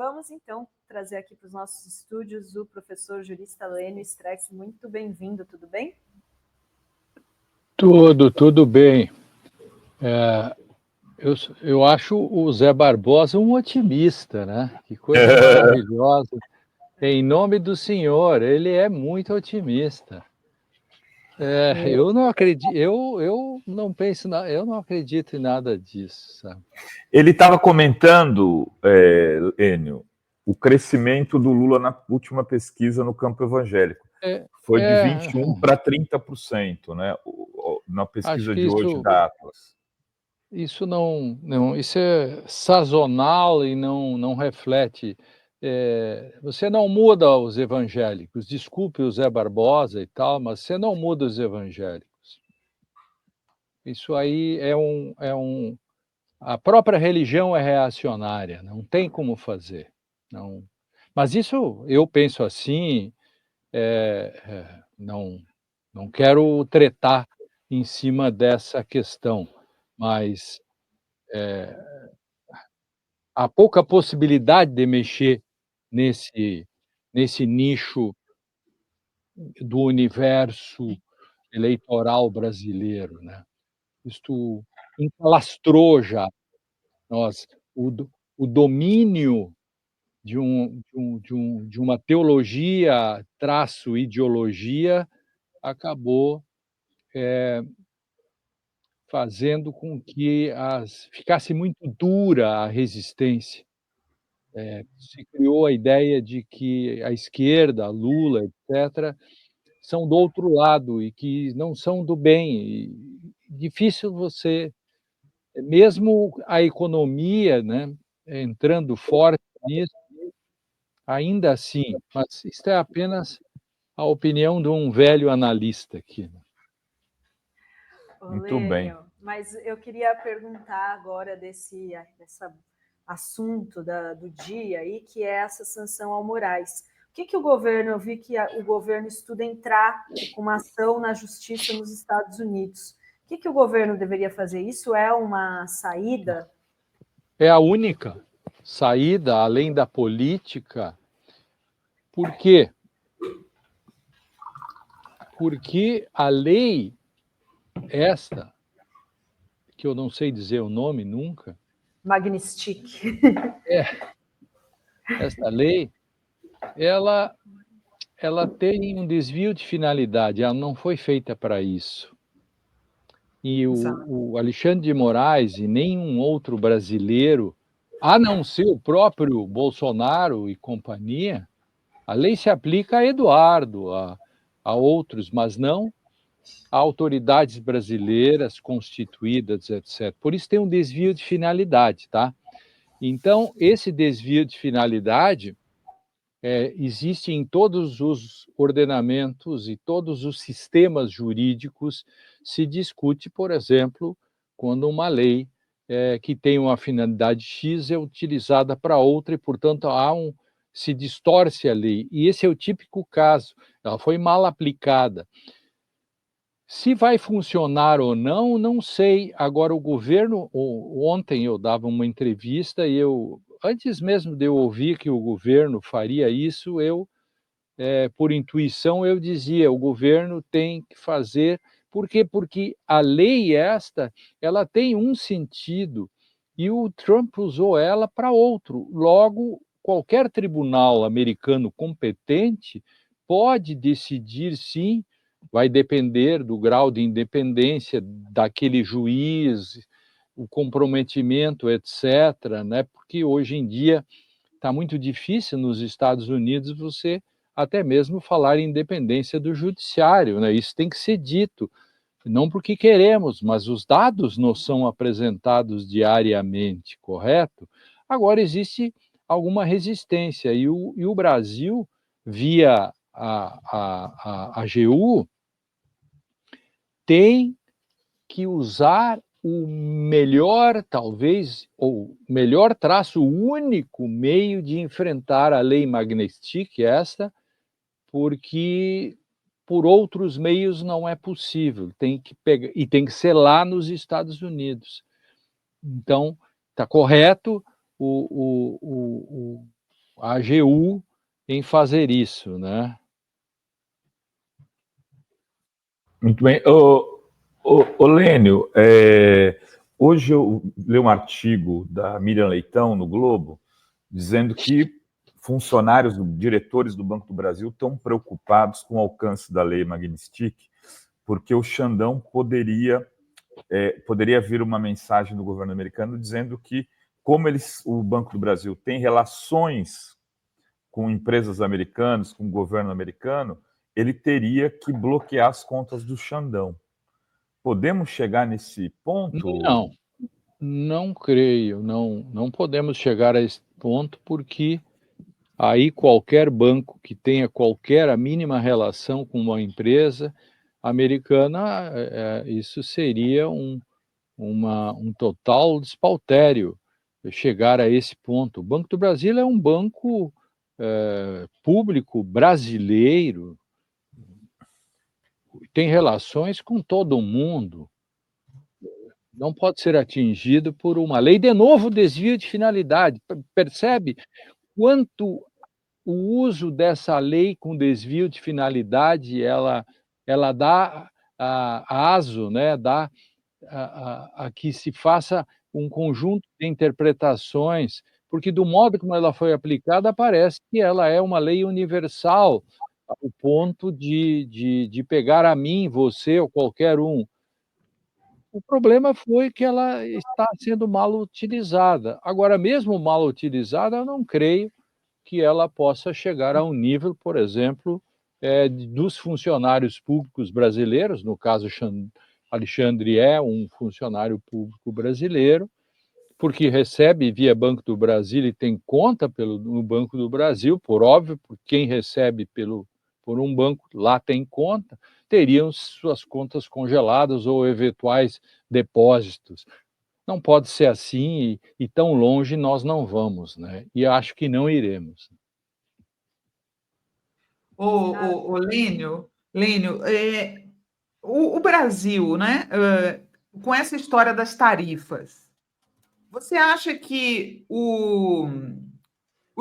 Vamos, então, trazer aqui para os nossos estúdios o professor jurista Lênio Streck. Muito bem-vindo, tudo bem? Tudo bem. Eu acho o Zé Barbosa um otimista, né? Que coisa maravilhosa. Em nome do senhor, ele é muito otimista. Eu não acredito, eu não penso, eu não acredito em nada disso, sabe? Ele estava comentando, Enio, o crescimento do Lula na última pesquisa no campo evangélico. Foi de 21% para 30%, né? Na pesquisa de hoje da Atlas. Isso isso é sazonal e não reflete. Você não muda os evangélicos. Desculpe o Zé Barbosa e tal, mas você não muda os evangélicos. Isso aí a própria religião é reacionária, não tem como fazer. Não. Mas isso eu penso assim, não quero tretar em cima dessa questão, mas há pouca possibilidade de mexer nesse nicho do universo eleitoral brasileiro, né? Isto encalastrou já nós o domínio de uma teologia traço ideologia acabou fazendo com que ficasse muito dura a resistência. Se criou a ideia de que a esquerda, Lula, etc., são do outro lado e que não são do bem. E difícil você, mesmo a economia, né, entrando forte nisso, ainda assim, mas isso é apenas a opinião de um velho analista aqui. Muito bem. Mas eu queria perguntar agora desse assunto do dia aí, que é essa sanção ao Moraes. O que o governo, eu vi que o governo estuda entrar com uma ação na justiça nos Estados Unidos. O que o governo deveria fazer? Isso é uma saída? É a única saída, além da política. Por quê? Porque a lei esta, que eu não sei dizer o nome nunca. Magnitsky. Esta lei, ela tem um desvio de finalidade, ela não foi feita para isso. E o Alexandre de Moraes e nenhum outro brasileiro, a não ser o próprio Bolsonaro e companhia, a lei se aplica a Eduardo, a outros, mas não a autoridades brasileiras constituídas, etc. Por isso tem um desvio de finalidade, tá? Então, esse desvio de finalidade existe em todos os ordenamentos e todos os sistemas jurídicos. Se discute, por exemplo, quando uma lei que tem uma finalidade X é utilizada para outra e, portanto, se distorce a lei. E esse é o típico caso. Ela foi mal aplicada. Se vai funcionar ou não, não sei. Agora, o governo, ontem eu dava uma entrevista e antes mesmo de eu ouvir que o governo faria isso, por intuição, eu dizia, o governo tem que fazer. Por quê? Porque a lei ela tem um sentido e o Trump usou ela para outro. Logo, qualquer tribunal americano competente pode decidir, sim, vai depender do grau de independência daquele juiz, o comprometimento, etc., né? Porque hoje em dia está muito difícil nos Estados Unidos você até mesmo falar em independência do judiciário, né? Isso tem que ser dito, não porque queremos, mas os dados nos são apresentados diariamente, correto? Agora, existe alguma resistência, e o Brasil, via a AGU, tem que usar o melhor, talvez, ou melhor traço, o único meio de enfrentar a lei Magnitsky, porque por outros meios não é possível, tem que pegar, e tem que ser lá nos Estados Unidos. Então, está correto, a AGU em fazer isso, né? Muito bem. Lênio, hoje eu li um artigo da Miriam Leitão no Globo, dizendo que funcionários, diretores do Banco do Brasil estão preocupados com o alcance da lei Magnitsky, porque o Xandão poderia vir uma mensagem do governo americano dizendo que, como o Banco do Brasil tem relações com empresas americanas, com o governo americano, ele teria que bloquear as contas do Xandão. Podemos chegar nesse ponto? Não creio, não podemos chegar a esse ponto, porque aí qualquer banco que tenha a mínima relação com uma empresa americana, isso seria um total despautério chegar a esse ponto. O Banco do Brasil é um banco público brasileiro, tem relações com todo mundo, não pode ser atingido por uma lei. De novo, desvio de finalidade. Percebe quanto o uso dessa lei com desvio de finalidade, ela dá aso, né? Dá a que se faça um conjunto de interpretações, porque do modo como ela foi aplicada, parece que ela é uma lei universal, ao ponto de pegar a mim, você ou qualquer um. O problema foi que ela está sendo mal utilizada. Agora, mesmo mal utilizada, eu não creio que ela possa chegar a um nível, por exemplo, dos funcionários públicos brasileiros. No caso, Alexandre é um funcionário público brasileiro, porque recebe via Banco do Brasil e tem conta no Banco do Brasil, por óbvio, porque quem recebe por um banco lá tem conta, teriam suas contas congeladas ou eventuais depósitos. Não pode ser assim, e tão longe nós não vamos, né? E acho que não iremos. Lênio, o Brasil, né, com essa história das tarifas, você acha que o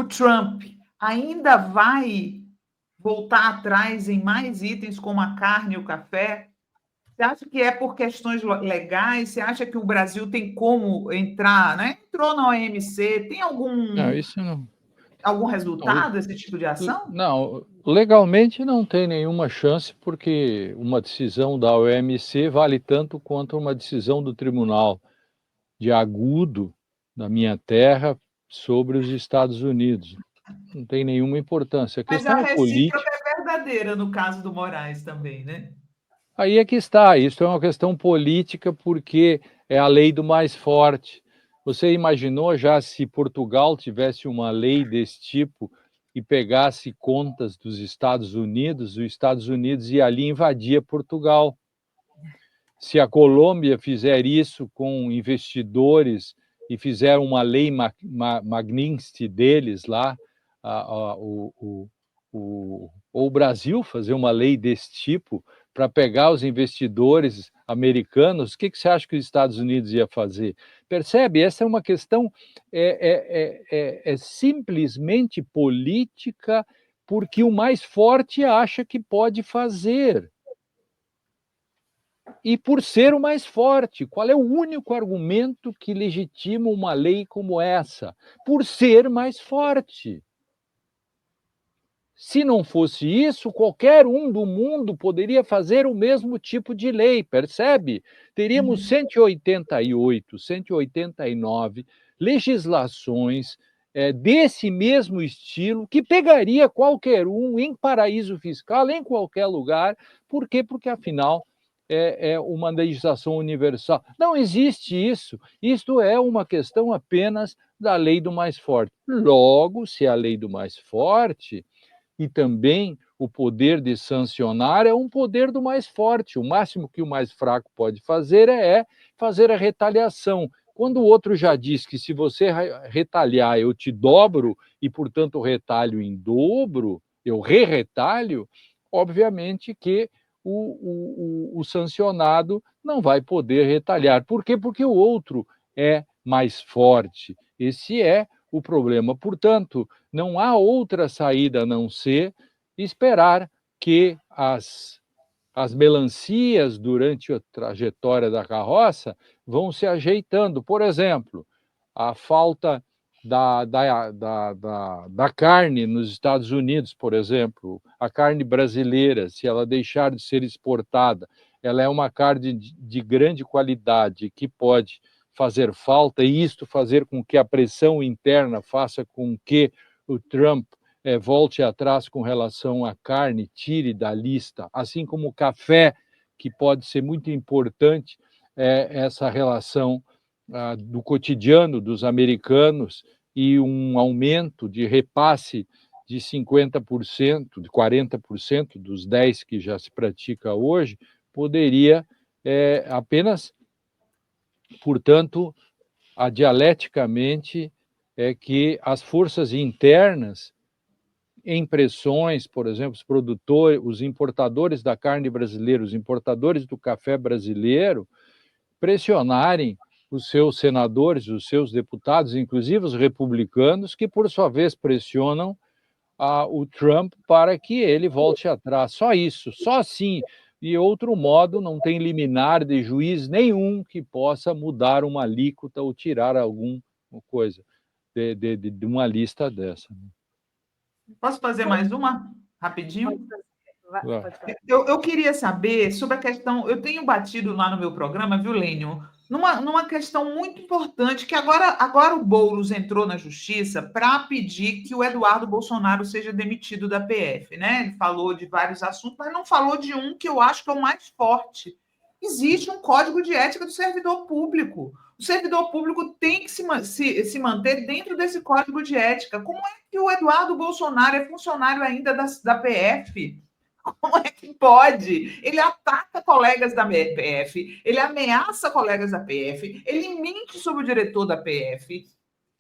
Trump ainda vai voltar atrás em mais itens como a carne e o café? Você acha que é por questões legais? Você acha que o Brasil tem como entrar, né? Entrou na OMC, tem Não, isso não. algum resultado desse tipo de ação? Não, legalmente não tem nenhuma chance, porque uma decisão da OMC vale tanto quanto uma decisão do Tribunal de Agudo da minha terra sobre os Estados Unidos. Não tem nenhuma importância. A Mas questão a é política. recíproca é verdadeira no caso do Moraes também, né? Aí é que está, isso é uma questão política, porque é a lei do mais forte. Você imaginou já se Portugal tivesse uma lei desse tipo e pegasse contas dos Estados Unidos, os Estados Unidos ia ali e invadia Portugal. Se a Colômbia fizer isso com investidores e fizer uma lei Magnitsky deles lá, ou o Brasil fazer uma lei desse tipo para pegar os investidores americanos, o que você acha que os Estados Unidos ia fazer? Percebe? Essa é uma questão simplesmente política, porque o mais forte acha que pode fazer. E por ser o mais forte, qual é o único argumento que legitima uma lei como essa? Por ser mais forte. Se não fosse isso, qualquer um do mundo poderia fazer o mesmo tipo de lei, percebe? Teríamos 188, 189 legislações desse mesmo estilo, que pegaria qualquer um em paraíso fiscal, em qualquer lugar. Por quê? Porque, afinal, é uma legislação universal. Não existe isso. Isto é uma questão apenas da lei do mais forte. Logo, se é a lei do mais forte, e também o poder de sancionar é um poder do mais forte. O máximo que o mais fraco pode fazer é fazer a retaliação. Quando o outro já diz que, se você retalhar, eu te dobro e, portanto, retalho em dobro, eu re-retalho, obviamente que o sancionado não vai poder retalhar. Por quê? Porque o outro é mais forte. Esse é o problema. Portanto, não há outra saída a não ser esperar que as melancias durante a trajetória da carroça vão se ajeitando. Por exemplo, a falta da carne nos Estados Unidos, por exemplo, a carne brasileira, se ela deixar de ser exportada, ela é uma carne de grande qualidade que pode fazer falta, e isto fazer com que a pressão interna faça com que o Trump volte atrás com relação à carne, tire da lista, assim como o café, que pode ser muito importante, essa relação do cotidiano dos americanos e um aumento de repasse de 50%, de 40% dos 10% que já se pratica hoje, poderia apenas, portanto, dialeticamente, é que as forças internas, em pressões, por exemplo, os importadores da carne brasileira, os importadores do café brasileiro, pressionarem os seus senadores, os seus deputados, inclusive os republicanos, que, por sua vez, pressionam o Trump para que ele volte atrás. Só isso, só assim. E outro modo, não tem liminar de juiz nenhum que possa mudar uma alíquota ou tirar alguma coisa de uma lista dessa. Posso fazer mais uma? Rapidinho? Pode fazer. Eu queria saber sobre a questão. Eu tenho batido lá no meu programa, viu, Lênio? Numa questão muito importante, que agora o Boulos entrou na justiça para pedir que o Eduardo Bolsonaro seja demitido da PF, né? Ele falou de vários assuntos, mas não falou de um que eu acho que é o mais forte. Existe um código de ética do servidor público. O servidor público tem que se manter dentro desse código de ética. Como é que o Eduardo Bolsonaro é funcionário ainda da PF? Como é que pode? Ele ataca colegas da PF, ele ameaça colegas da PF, ele mente sobre o diretor da PF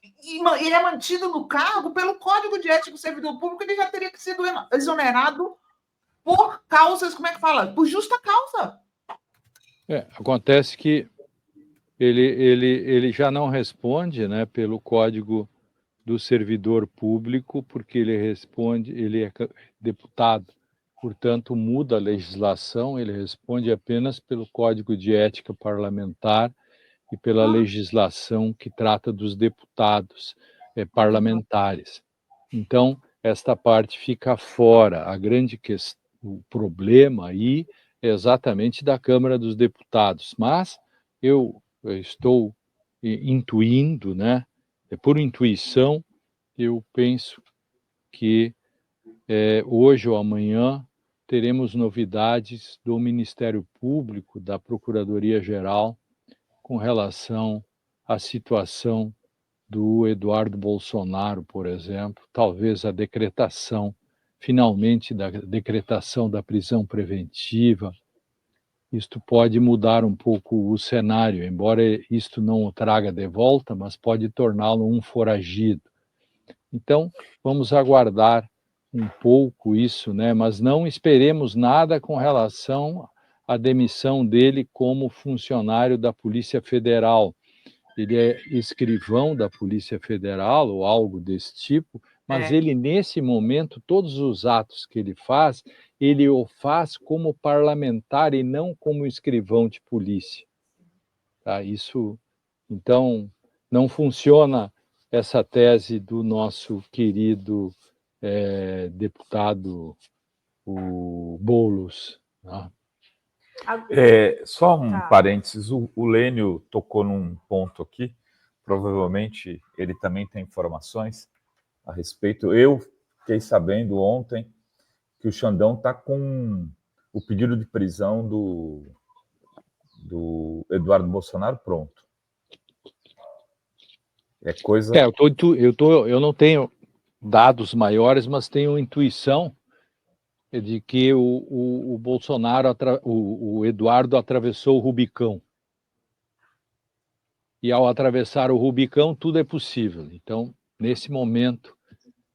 e ele é mantido no cargo pelo Código de Ética do Servidor Público. Ele já teria que ser exonerado por causas, como é que fala? Por justa causa. Acontece que ele já não responde, né, pelo Código do Servidor Público, porque ele é deputado. Portanto, muda a legislação, ele responde apenas pelo Código de Ética Parlamentar e pela legislação que trata dos deputados parlamentares. Então, esta parte fica fora. A grande questão, o problema aí é exatamente da Câmara dos Deputados. Mas eu estou intuindo, né? Por intuição, eu penso que hoje ou amanhã teremos novidades do Ministério Público, da Procuradoria-Geral, com relação à situação do Eduardo Bolsonaro, por exemplo, talvez a decretação, finalmente, da decretação da prisão preventiva. Isto pode mudar um pouco o cenário, embora isto não o traga de volta, mas pode torná-lo um foragido. Então, vamos aguardar um pouco isso, né? Mas não esperemos nada com relação à demissão dele como funcionário da Polícia Federal. Ele é escrivão da Polícia Federal ou algo desse tipo, mas ele, nesse momento, todos os atos que ele o faz como parlamentar e não como escrivão de polícia. Tá? Isso, então, não funciona essa tese do nosso querido deputado o Boulos. Tá? Só um parênteses, o Lênio tocou num ponto aqui, provavelmente ele também tem informações a respeito. Eu fiquei sabendo ontem que o Xandão está com o pedido de prisão do Eduardo Bolsonaro pronto. É coisa... Eu não tenho dados maiores, mas tenho intuição de que o Bolsonaro, o Eduardo atravessou o Rubicão. E ao atravessar o Rubicão, tudo é possível. Então, nesse momento,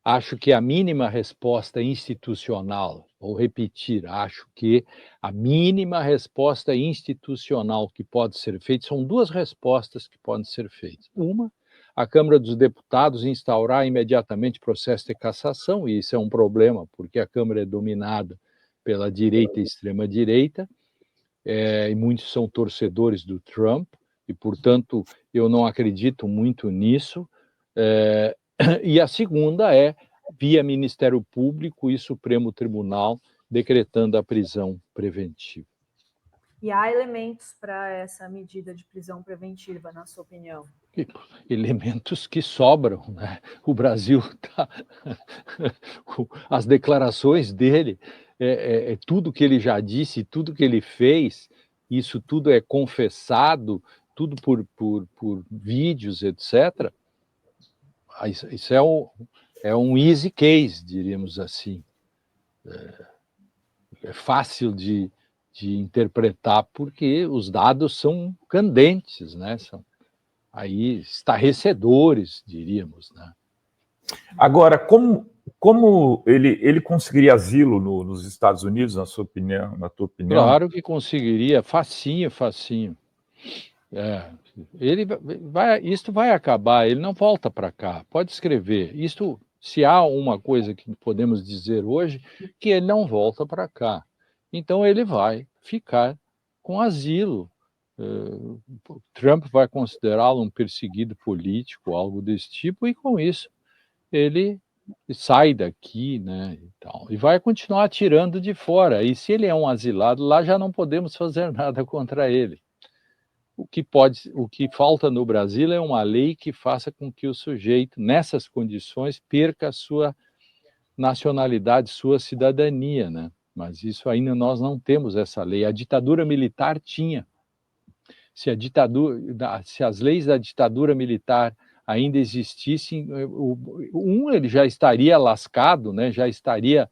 acho que a mínima resposta institucional, vou repetir, acho que a mínima resposta institucional que pode ser feita, são duas respostas que podem ser feitas. Uma, a Câmara dos Deputados instaurar imediatamente processo de cassação, e isso é um problema, porque a Câmara é dominada pela direita e extrema-direita, e muitos são torcedores do Trump, e, portanto, eu não acredito muito nisso. E a segunda é via Ministério Público e Supremo Tribunal decretando a prisão preventiva. E há elementos para essa medida de prisão preventiva, na sua opinião? Elementos que sobram, né? O Brasil tá... As declarações dele, tudo que ele já disse, tudo que ele fez, isso tudo é confessado, tudo por vídeos, etc. Isso é um easy case, diríamos assim. É fácil de interpretar, porque os dados são candentes, né? São aí estarrecedores, diríamos, né? Agora, como ele conseguiria asilo nos Estados Unidos, na sua opinião, na tua opinião? Claro que conseguiria, facinho, facinho. Isto vai acabar, ele não volta para cá, pode escrever. Isto, se há uma coisa que podemos dizer hoje, que ele não volta para cá. Então ele vai ficar com asilo. Trump vai considerá-lo um perseguido político, algo desse tipo, e com isso ele sai daqui, né, e vai continuar tirando de fora. E se ele é um asilado, lá já não podemos fazer nada contra ele. O que falta no Brasil é uma lei que faça com que o sujeito, nessas condições, perca a sua nacionalidade, sua cidadania, né? Mas isso ainda nós não temos essa lei. A ditadura militar tinha. Se as leis da ditadura militar ainda existissem, ele já estaria lascado, né? Já estaria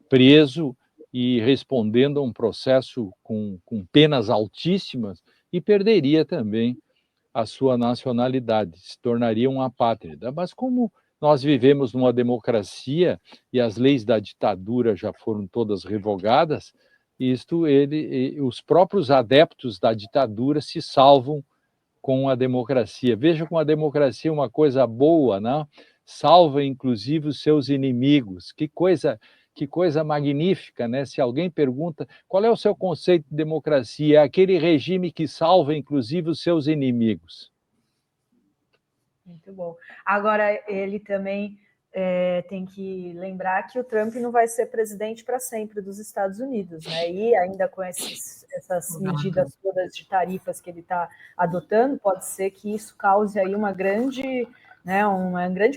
preso e respondendo a um processo com penas altíssimas, e perderia também a sua nacionalidade, se tornaria um apátrida. Mas como nós vivemos numa democracia e as leis da ditadura já foram todas revogadas, os próprios adeptos da ditadura se salvam com a democracia. Veja como a democracia é uma coisa boa, não? Salva inclusive os seus inimigos. Que coisa magnífica, né? Se alguém pergunta qual é o seu conceito de democracia, é aquele regime que salva inclusive os seus inimigos. Muito bom. Agora, ele também tem que lembrar que o Trump não vai ser presidente para sempre dos Estados Unidos, né? E ainda com essas medidas todas de tarifas que ele está adotando, pode ser que isso cause aí um grande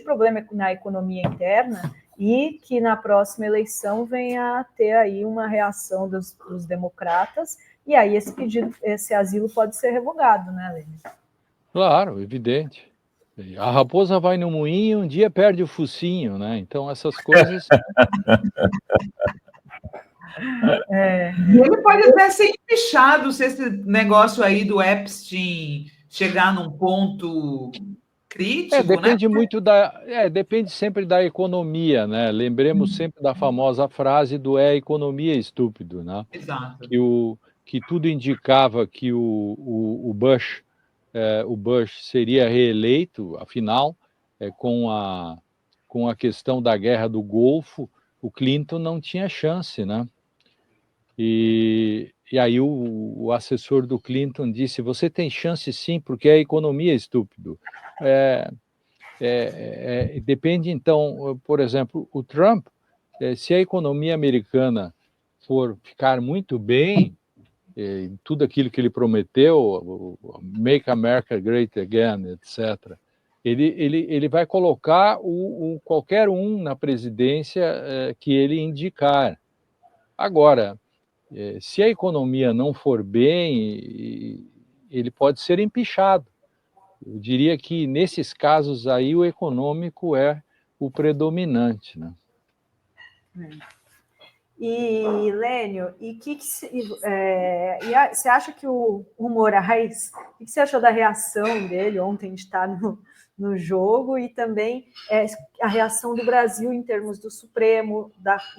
problema na economia interna, e que na próxima eleição venha a ter aí uma reação dos democratas, e aí esse asilo pode ser revogado, né, Lênin? Claro, evidente. A raposa vai no moinho, um dia perde o focinho, né? Então essas coisas... Ele pode até ser empichado se esse negócio aí do Epstein chegar num ponto... crítico, depende, né? muito depende sempre da economia, né? Lembremos sempre da famosa frase do economia estúpido, né? Exato. Que tudo indicava que o Bush seria reeleito, afinal, com a questão da guerra do Golfo, o Clinton não tinha chance, né? E aí o assessor do Clinton disse: você tem chance sim, porque a economia é estúpido. Depende, então, por exemplo, o Trump, se a economia americana for ficar muito bem, tudo aquilo que ele prometeu, Make America Great Again, etc., ele vai colocar qualquer um na presidência que ele indicar. Agora, se a economia não for bem, ele pode ser empichado. Eu diria que, nesses casos aí, o econômico é o predominante, né? E, Lênio, você acha que o Moraes, o que você achou da reação dele ontem de estar no jogo, e também a reação do Brasil em termos do Supremo,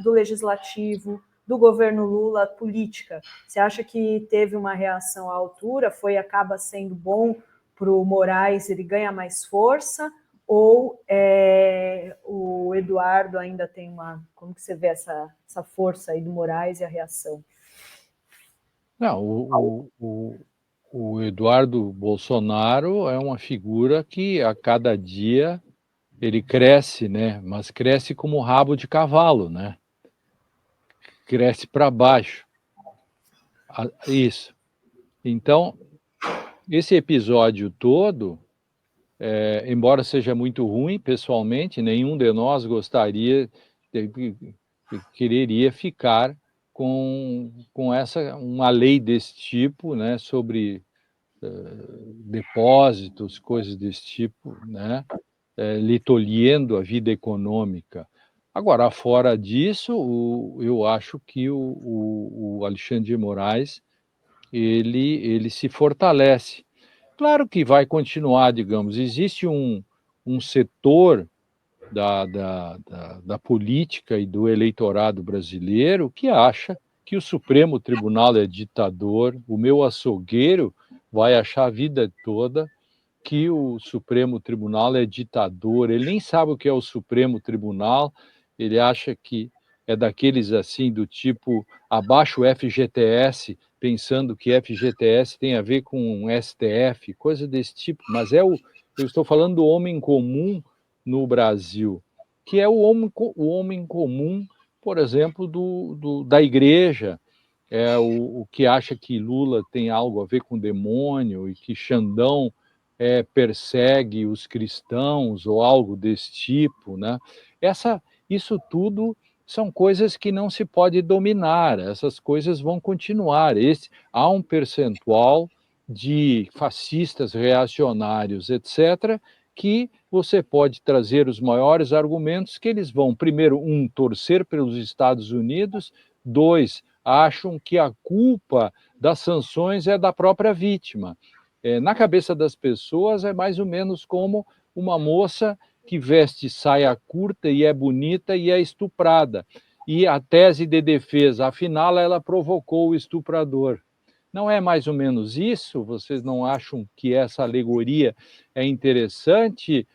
do Legislativo, do governo Lula, política? Você acha que teve uma reação à altura? Acaba sendo bom para o Moraes, ele ganha mais força? ou o Eduardo ainda tem uma... Como que você vê essa força aí do Moraes e a reação? Não, o Eduardo Bolsonaro é uma figura que a cada dia ele cresce, né? Mas cresce como rabo de cavalo, né? Cresce para baixo. Isso. Então, esse episódio todo, embora seja muito ruim pessoalmente, nenhum de nós quereria ficar com uma lei desse tipo, né, sobre depósitos, coisas desse tipo, né, lhe tolhendo a vida econômica. Agora, fora disso, eu acho que o Alexandre de Moraes ele se fortalece. Claro que vai continuar, digamos, existe um setor da política e do eleitorado brasileiro que acha que o Supremo Tribunal é ditador, o meu açougueiro vai achar a vida toda que o Supremo Tribunal é ditador, ele nem sabe o que é o Supremo Tribunal, ele acha que é daqueles assim do tipo abaixo o FGTS, pensando que FGTS tem a ver com STF, coisa desse tipo, mas eu estou falando do homem comum no Brasil, que é o homem comum, por exemplo, da igreja, o que acha que Lula tem algo a ver com demônio e que Xandão persegue os cristãos ou algo desse tipo, né? Isso tudo são coisas que não se pode dominar, essas coisas vão continuar. Há um percentual de fascistas, reacionários, etc., que você pode trazer os maiores argumentos que eles vão, primeiro, torcer pelos Estados Unidos, dois, acham que a culpa das sanções é da própria vítima. Na cabeça das pessoas é mais ou menos como uma moça que veste saia curta e é bonita e é estuprada. E a tese de defesa, afinal, ela provocou o estuprador. Não é mais ou menos isso? Vocês não acham que essa alegoria é interessante,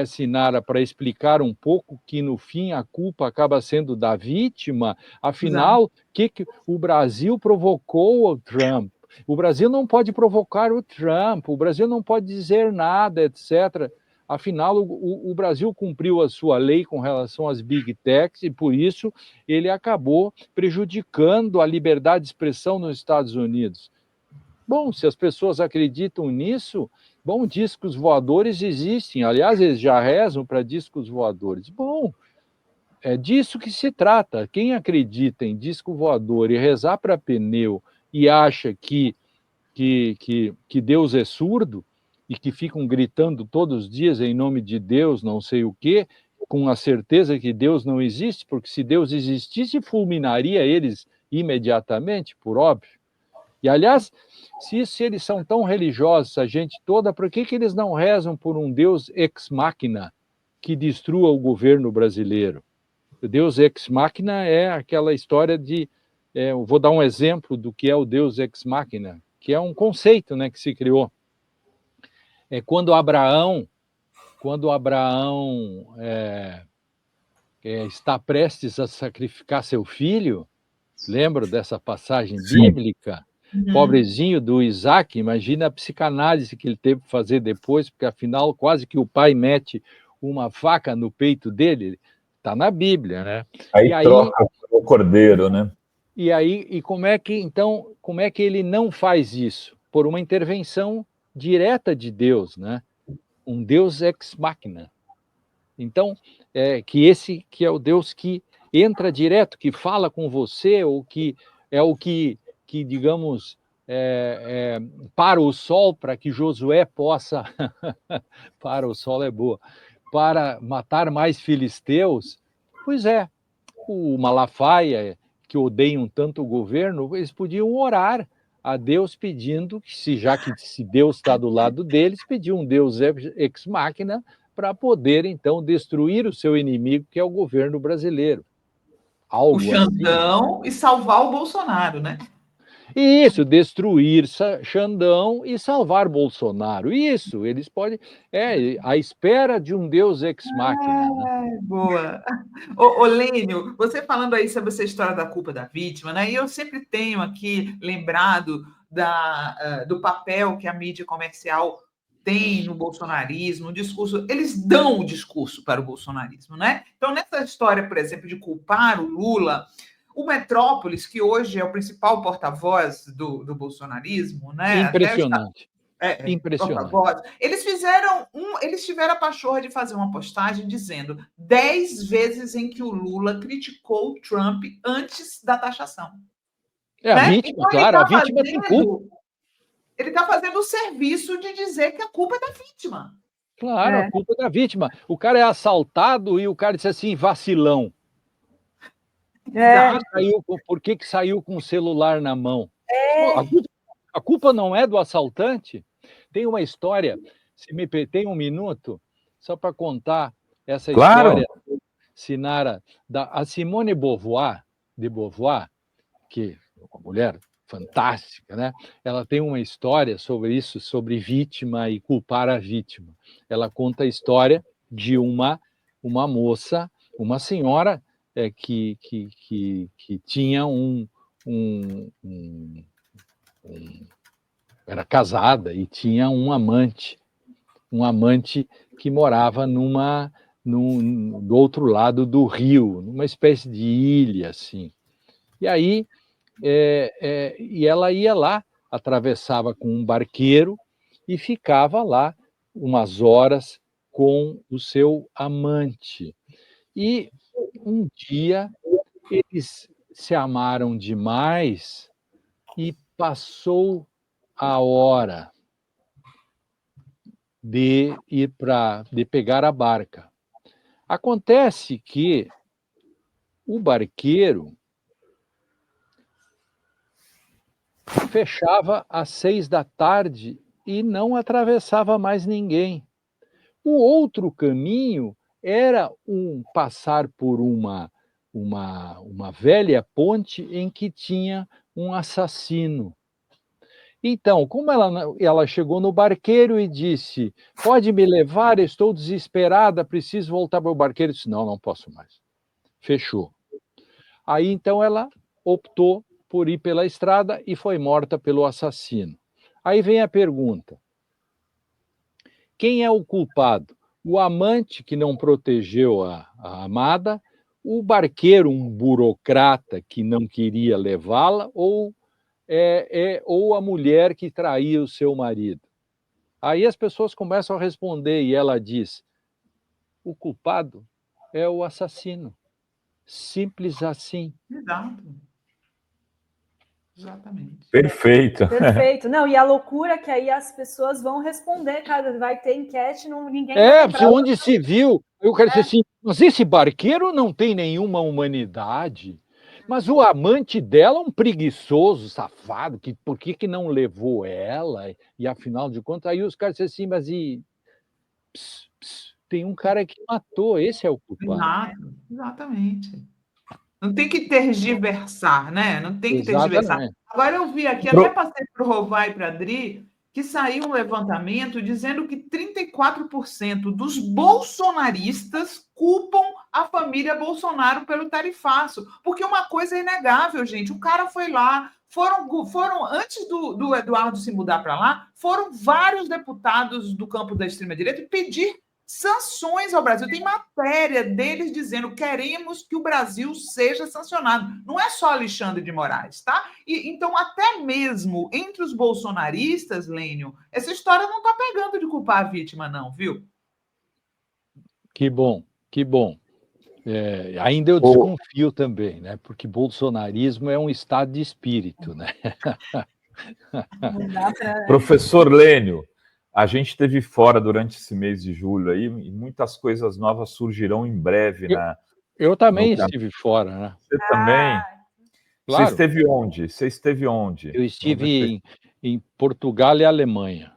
Sinara, para explicar um pouco que, no fim, a culpa acaba sendo da vítima? Afinal, que o Brasil provocou o Trump? O Brasil não pode provocar o Trump, o Brasil não pode dizer nada, etc. Afinal, o Brasil cumpriu a sua lei com relação às big techs e, por isso, ele acabou prejudicando a liberdade de expressão nos Estados Unidos. Bom, se as pessoas acreditam nisso, bom, discos voadores existem. Aliás, eles já rezam para discos voadores. Bom, é disso que se trata. Quem acredita em disco voador e rezar para pneu e acha que Deus é surdo e que ficam gritando todos os dias em nome de Deus, não sei o quê, com a certeza que Deus não existe, porque se Deus existisse, fulminaria eles imediatamente, por óbvio. E, aliás, se eles são tão religiosos, essa gente toda, por que eles não rezam por um Deus ex machina que destrua o governo brasileiro? O Deus ex machina é aquela história de... eu vou dar um exemplo do que é o Deus ex machina, que é um conceito, né, que se criou. Quando Abraão está prestes a sacrificar seu filho, lembra dessa passagem bíblica? Pobrezinho do Isaac, imagina a psicanálise que ele teve que fazer depois, porque afinal quase que o pai mete uma faca no peito dele, está na Bíblia, né? Aí troca o cordeiro, né? Como é que ele não faz isso? Por uma intervenção direta de Deus, né? Um Deus ex machina. Então, que é o Deus que entra direto, que fala com você, ou que é o que digamos, para o sol, para que Josué possa... para o sol é boa. Para matar mais filisteus. Pois é, o Malafaia, que odeiam tanto o governo, eles podiam orar a Deus pedindo que, se Deus está do lado deles, pedir um Deus ex machina para poder, então, destruir o seu inimigo, que é o governo brasileiro. O Xandão assim, e salvar o Bolsonaro, né? Isso, destruir Xandão e salvar Bolsonaro. Isso, eles podem. É, à espera de um Deus ex machina. Né? Boa. Ô, Lênio, você falando aí sobre essa história da culpa da vítima, né? E eu sempre tenho aqui lembrado do papel que a mídia comercial tem no bolsonarismo, o discurso, eles dão o discurso para o bolsonarismo, né? Então, nessa história, por exemplo, de culpar o Lula, o Metrópolis, que hoje é o principal porta-voz do bolsonarismo, né? Impressionante. Impressionante. Eles tiveram a pachorra de fazer uma postagem dizendo 10 vezes em que o Lula criticou o Trump antes da taxação. A vítima, então, claro, a vítima tem culpa. Ele está fazendo o serviço de dizer que a culpa é da vítima. Claro, a culpa é da vítima. O cara é assaltado e o cara disse assim, vacilão. Por que saiu com o celular na mão? A culpa não é do assaltante? Tem uma história, se me tem um minuto, só para contar essa história, Sinara, a Simone de Beauvoir, que é uma mulher fantástica, né? Ela tem uma história sobre isso, sobre vítima e culpar a vítima. Ela conta a história de uma moça, uma senhora que tinha era casada e tinha um amante que morava do outro lado do rio, numa espécie de ilha, assim. E aí e ela ia lá, atravessava com um barqueiro e ficava lá umas horas com o seu amante. E um dia eles se amaram demais e passou a hora de pegar a barca. Acontece que o barqueiro fechava às 6 da tarde e não atravessava mais ninguém. O outro caminho era passar por uma velha ponte em que tinha um assassino. Então, como ela chegou no barqueiro e disse, pode me levar, estou desesperada, preciso voltar para o barqueiro. Ele disse, não posso mais. Fechou. Aí, então, ela optou por ir pela estrada e foi morta pelo assassino. Aí vem a pergunta, quem é o culpado? O amante que não protegeu a amada, o barqueiro, um burocrata que não queria levá-la, ou a mulher que traía o seu marido? Aí as pessoas começam a responder e ela diz, o culpado é o assassino. Simples assim. Exato. Exatamente. Perfeito. Perfeito. Não, e a loucura é que aí as pessoas vão responder, cara, vai ter enquete, ninguém vai lembrar. Onde se viu, eu quero dizer assim, mas esse barqueiro não tem nenhuma humanidade, mas o amante dela é um preguiçoso, safado, por que não levou ela? E afinal de contas, aí os caras dizem assim, mas tem um cara que matou, esse é o culpado. Exatamente. Não tem que tergiversar, né? Não tem que tergiversar. Exatamente. Agora eu vi aqui, até passei para o Rovai e para a Adri, que saiu um levantamento dizendo que 34% dos bolsonaristas culpam a família Bolsonaro pelo tarifaço. Porque uma coisa é inegável, gente. O cara foi lá, foram antes do Eduardo se mudar para lá, foram vários deputados do campo da extrema-direita pedir sanções ao Brasil. Tem matéria deles dizendo queremos que o Brasil seja sancionado. Não é só Alexandre de Moraes, tá? Então, até mesmo entre os bolsonaristas, Lênio, essa história não está pegando de culpar a vítima, não, viu? Que bom, que bom. Ainda eu desconfio também, né? Porque bolsonarismo é um estado de espírito, né? Professor Lênio, a gente esteve fora durante esse mês de julho aí e muitas coisas novas surgirão em breve. Eu também estive fora, né? Você também? Claro. Você esteve onde? Eu estive em Portugal e Alemanha.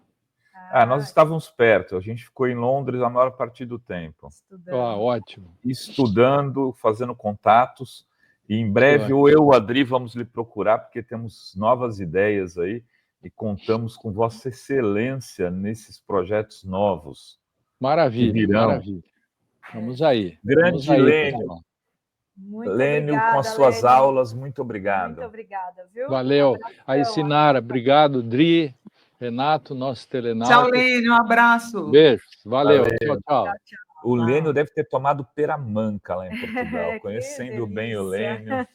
Nós estávamos perto. A gente ficou em Londres a maior parte do tempo. Ótimo. Estudando, fazendo contatos. E em breve, ou eu ou a Adri vamos lhe procurar, porque temos novas ideias aí e contamos com Vossa Excelência nesses projetos novos. Maravilha, maravilha. Vamos aí. Grande Lênio. Muito Lênio, obrigada, com as suas Lênio. aulas, muito obrigado. Muito obrigada, viu? Valeu. Aí, Sinara, obrigado. Dri, Renato, nosso telenauta. Tchau, Lênio, um abraço. Beijo. Valeu. Tchau, tchau. O Lênio deve ter tomado peramanca lá em Portugal, conhecendo bem o Lênio.